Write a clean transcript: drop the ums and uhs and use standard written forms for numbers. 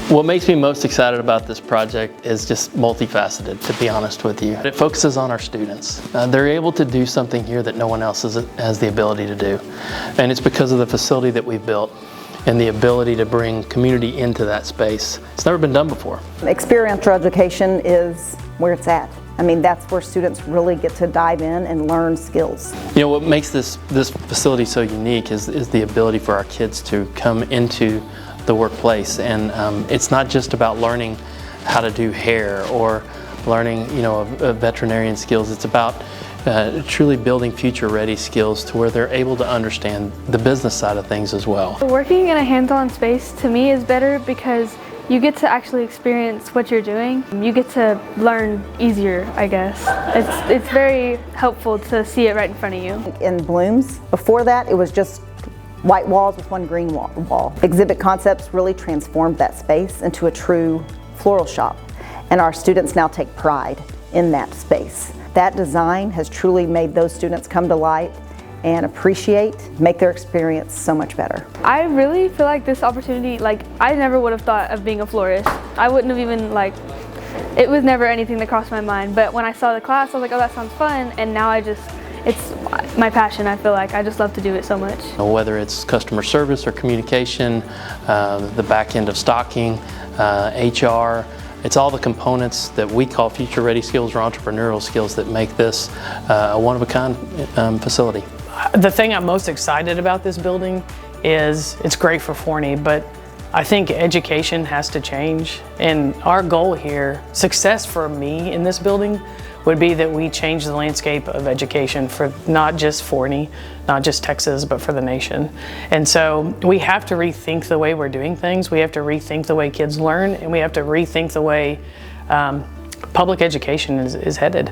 What makes me most excited about this project is just multifaceted, to be honest with you. It focuses on our students. They're able to do something here that no one else has the ability to do. And it's because of the facility that we've built and the ability to bring community into that space. It's never been done before. Experiential education is where it's at. I mean, that's where students really get to dive in and learn skills. You know, what makes this facility so unique is the ability for our kids to come into the workplace, and it's not just about learning how to do hair or learning, you know, veterinarian skills. It's about truly building future-ready skills to where they're able to understand the business side of things as well. Working in a hands-on space to me is better because you get to actually experience what you're doing. You get to learn easier, I guess. It's very helpful to see it right in front of you. In Blooms, before that, it was just white walls with one green wall. Exhibit Concepts really transformed that space into a true floral shop, and our students now take pride in that space. That design has truly made those students come to light and make their experience so much better. I really feel like this opportunity, I never would have thought of being a florist. I wouldn't have even, it was never anything that crossed my mind, but when I saw the class, I was like, oh, that sounds fun, and now it's my passion. I feel like I just love to do it so much. Whether it's customer service or communication, the back end of stocking, HR, it's all the components that we call future-ready skills or entrepreneurial skills that make this a one-of-a-kind facility. The thing I'm most excited about this building is it's great for Forney, but I think education has to change. And our goal here, success for me in this building, would be that we change the landscape of education for not just Forney, not just Texas, but for the nation. And so we have to rethink the way we're doing things. We have to rethink the way kids learn, and we have to rethink the way public education is headed.